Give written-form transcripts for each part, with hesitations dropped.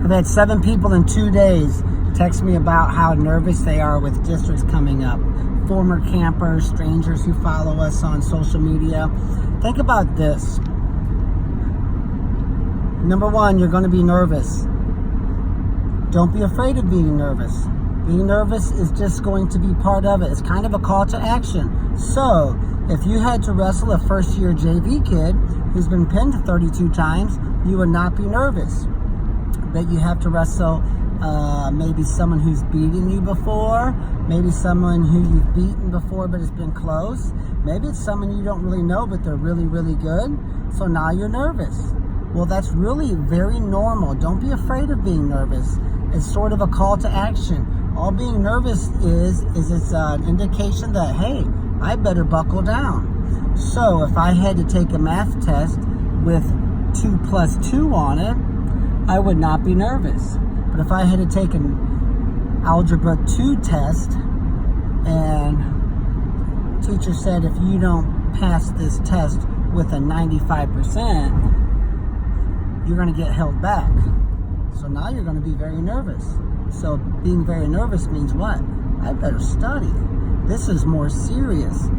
I've had 7 people in 2 days text me about how nervous they are with districts coming up. Former campers, strangers who follow us on social media. Think about this. Number one, you're going to be nervous. Don't be afraid of being nervous. Being nervous is just going to be part of it. It's kind of a call to action. So, if you had to wrestle a first-year JV kid who's been pinned 32 times, you would not be nervous. But you have to wrestle maybe someone who's beaten you before, maybe someone who you've beaten before but it's been close. Maybe it's someone you don't really know but they're really, really good. So now you're nervous. Well, that's really very normal. Don't be afraid of being nervous. It's sort of a call to action. All being nervous is it's an indication that, hey, I better buckle down. So if I had to take a math test with 2 + 2 on it, I would not be nervous. But if I had to take an Algebra 2 test and teacher said, if you don't pass this test with a 95%, you're going to get held back. So now you're going to be very nervous. So being very nervous means what? I better study. This is more serious.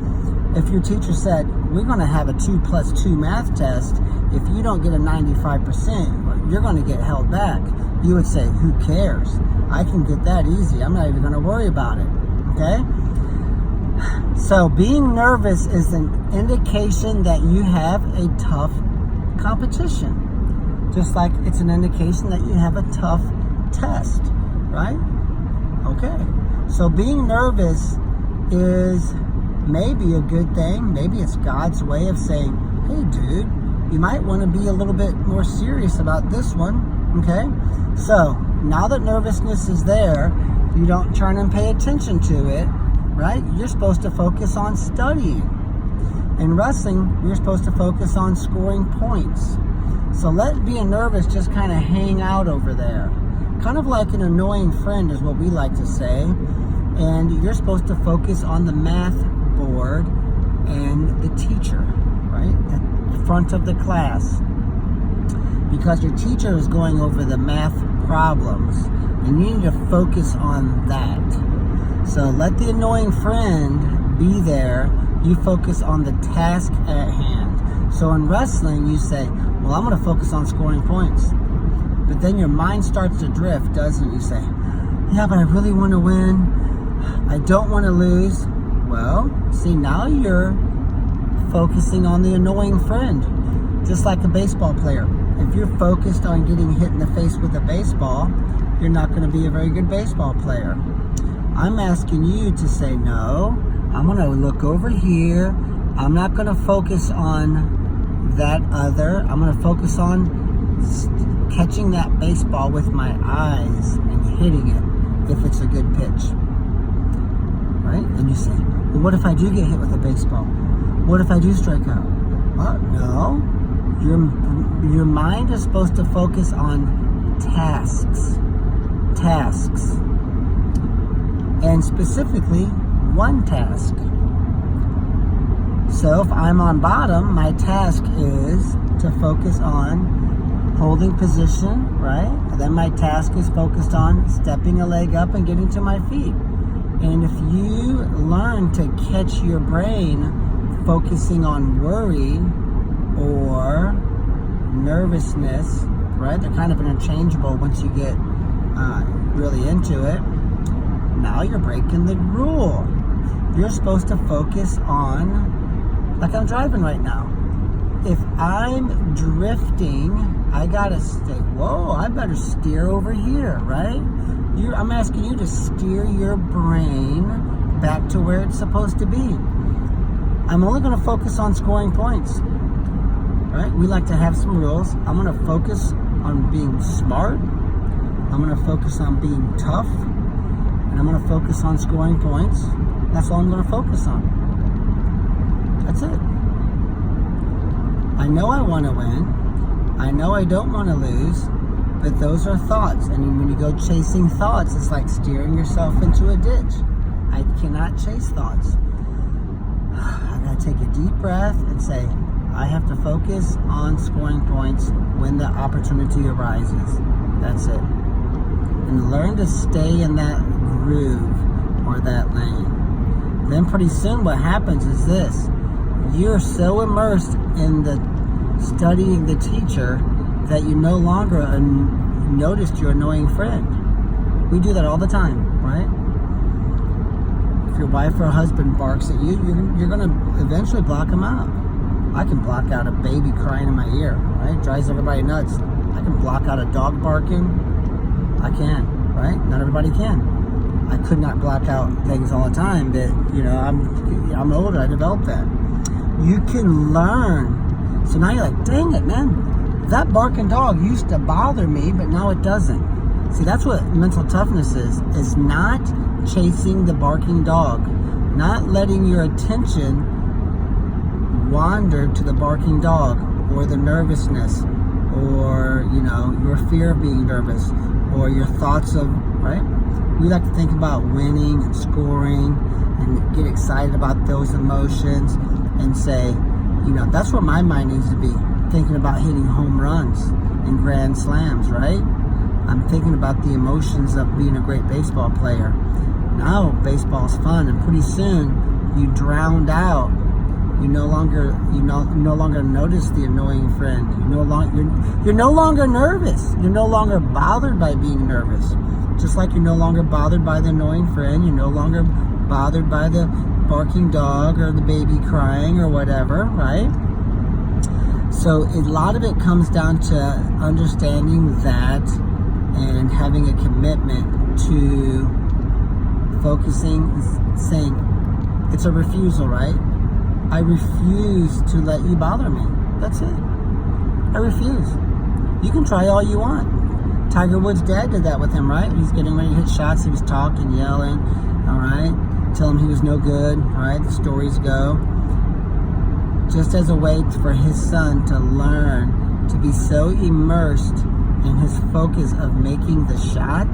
If your teacher said, we're going to have a 2 + 2 math test, if you don't get a 95%, you're going to get held back. You would say, who cares? I can get that easy. I'm not even going to worry about it. Okay? So being nervous is an indication that you have a tough competition. Just like it's an indication that you have a tough test, right? Okay. So being nervous is maybe a good thing. Maybe it's God's way of saying, hey, dude, you might want to be a little bit more serious about this one, okay? So now that nervousness is there, you don't turn and pay attention to it, right? You're supposed to focus on studying. In wrestling, you're supposed to focus on scoring points. So let being nervous just kind of hang out over there. Kind of like an annoying friend is what we like to say. And you're supposed to focus on the math board and the teacher, right? At the front of the class. Because your teacher is going over the math problems. And you need to focus on that. So let the annoying friend be there. You focus on the task at hand. So in wrestling, you say, well, I'm going to focus on scoring points. But then your mind starts to drift, doesn't it? You say, yeah, but I really want to win. I don't want to lose. Well, see, now you're focusing on the annoying friend. Just like a baseball player. If you're focused on getting hit in the face with a baseball, you're not going to be a very good baseball player. I'm asking you to say, no, I'm going to look over here. I'm not going to focus on that other. I'm going to focus on catching that baseball with my eyes and hitting it if it's a good pitch. Right? And you say, well, what if I do get hit with a baseball? What if I do strike out? Well, no. Your mind is supposed to focus on tasks. Tasks. And specifically, one task. So if I'm on bottom, my task is to focus on holding position, right? And then my task is focused on stepping a leg up and getting to my feet. And if you learn to catch your brain focusing on worry or nervousness, right? They're kind of interchangeable once you get really into it. Now you're breaking the rule. You're supposed to focus on, like I'm driving right now. If I'm drifting, I gotta stay, whoa, I better steer over here, right? I'm asking you to steer your brain back to where it's supposed to be. I'm only gonna focus on scoring points, right? We like to have some rules. I'm gonna focus on being smart. I'm gonna focus on being tough. And I'm gonna focus on scoring points. That's all I'm gonna focus on. That's it. I know I want to win. I know I don't want to lose, but those are thoughts. And when you go chasing thoughts, it's like steering yourself into a ditch. I cannot chase thoughts. I gotta take a deep breath and say, I have to focus on scoring points when the opportunity arises. That's it. And learn to stay in that groove or that lane. Then pretty soon what happens is this. You're so immersed in the studying the teacher that you no longer noticed your annoying friend. We do that all the time, right? If your wife or husband barks at you, you're going to eventually block them out. I can block out a baby crying in my ear, right? Drives everybody nuts. I can block out a dog barking. I can, right? Not everybody can. I could not block out things all the time, but I'm older. I developed that. You can learn. So now you're like, dang it, man. That barking dog used to bother me, but now it doesn't. See, that's what mental toughness is not chasing the barking dog, not letting your attention wander to the barking dog or the nervousness or, your fear of being nervous or your thoughts of, right? We like to think about winning and scoring and get excited about those emotions and say, that's where my mind needs to be, thinking about hitting home runs and grand slams, right? I'm thinking about the emotions of being a great baseball player. Now baseball's fun, and pretty soon you drowned out. You no longer notice the annoying friend. You're no longer nervous. You're no longer bothered by being nervous. Just like you're no longer bothered by the annoying friend. You're no longer bothered by the barking dog or the baby crying or whatever, right? So a lot of it comes down to understanding that and having a commitment to focusing, saying, it's a refusal, right? I refuse to let you bother me. That's it. I refuse. You can try all you want. Tiger Woods' dad did that with him, right? He's getting ready to hit shots. He was talking, yelling, all right? Tell him he was no good, all right? The stories go. Just as a way for his son to learn to be so immersed in his focus of making the shot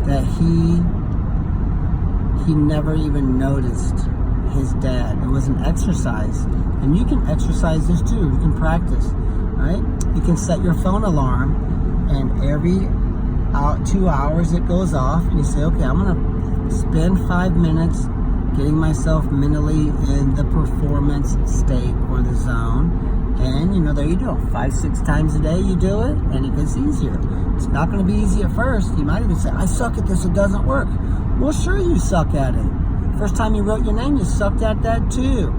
that he never even noticed his dad. It was an exercise. And you can exercise this too. You can practice, right? You can set your phone alarm, and every 2 hours it goes off, and you say, okay, I'm going to spend 5 minutes getting myself mentally in the performance state or the zone. And there you do it. 5-6 times a day you do it, and it gets easier. It's not going to be easy at first. You might even say, I suck at this, it doesn't work. Well, sure you suck at it. First time you wrote your name, you sucked at that too.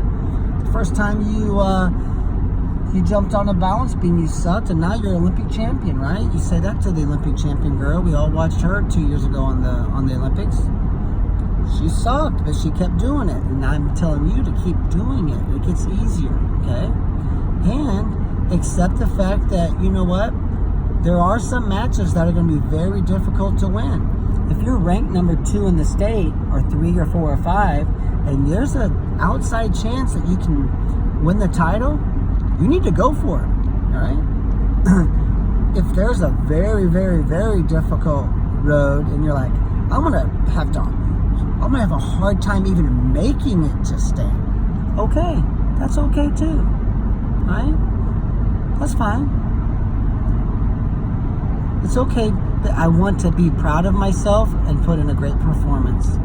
First time you jumped on a balance beam, you sucked, and now you're an Olympic champion, right? You say that to the Olympic champion girl. We all watched her 2 years ago on the Olympics. She sucked, but she kept doing it, and I'm telling you to keep doing it. It gets easier, okay? And accept the fact that, you know what? There are some matches that are going to be very difficult to win. If you're ranked number 2 in the state, or 3 or 4 or 5, and there's an outside chance that you can win the title, you need to go for it, all right? If there's a very, very, very difficult road, and you're like, I'm gonna have a hard time even making it to state. Okay, that's okay too, right? That's fine. It's okay that I want to be proud of myself and put in a great performance.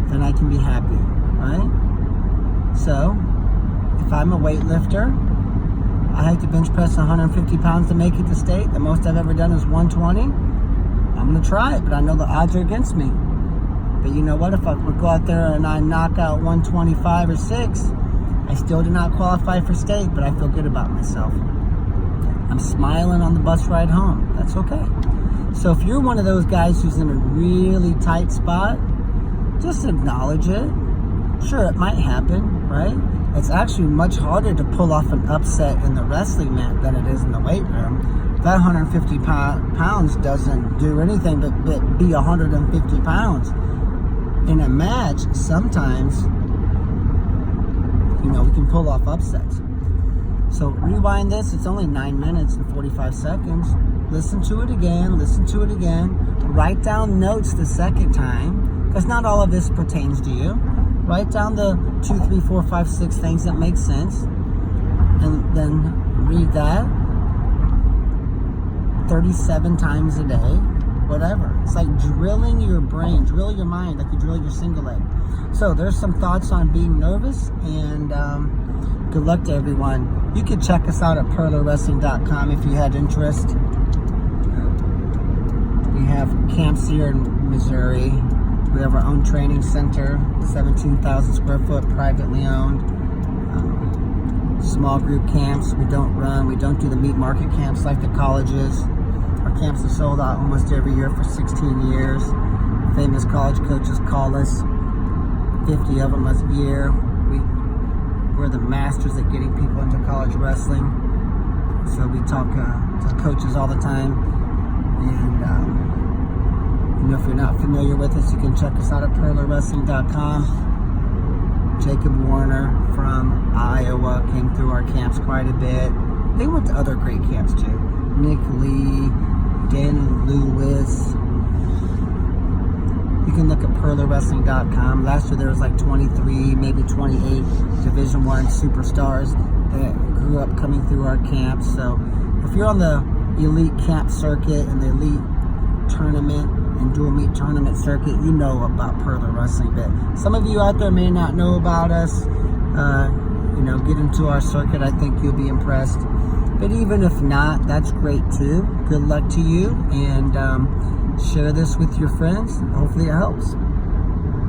Then I can be happy, right? So, if I'm a weightlifter, I have to bench press 150 pounds to make it to state. The most I've ever done is 120. I'm going to try it, but I know the odds are against me. But you know what? If I would go out there and I knock out 125 or 6, I still do not qualify for state, but I feel good about myself. I'm smiling on the bus ride home. That's okay. So if you're one of those guys who's in a really tight spot, just acknowledge it. Sure, it might happen, right? It's actually much harder to pull off an upset in the wrestling mat than it is in the weight room. That 150 pounds doesn't do anything but be 150 pounds. In a match, sometimes, we can pull off upsets. So rewind this. It's only 9 minutes and 45 seconds. Listen to it again. Write down notes the second time, because not all of this pertains to you. Write down the 2, 3, 4, 5, 6 things that make sense, and then read that. 37 times a day, whatever. It's like drilling your brain, drill your mind like you drill your single leg. So there's some thoughts on being nervous, and good luck to everyone. You can check us out at purlerwrestling.com if you had interest. We have camps here in Missouri. We have our own training center, 17,000 square foot, privately owned. Small group camps. We don't do the meat market camps like the colleges. Our camps are sold out almost every year for 16 years. Famous college coaches call us, 50 of them a year. We're the masters at getting people into college wrestling. So we talk to coaches all the time. And if you're not familiar with us, you can check us out at purlerwrestling.com. Jacob Warner from Iowa came through our camps quite a bit. They went to other great camps too. Nick Lee, Dan Lewis. You can look at purlerwrestling.com. Last year there was like 23, maybe 28 Division I superstars that grew up coming through our camps. So if you're on the elite camp circuit and the elite tournament and dual meet tournament circuit, you know about Purler Wrestling. But some of you out there may not know about us. Get into our circuit. I think you'll be impressed. But even if not, that's great too. Good luck to you, and share this with your friends. Hopefully it helps.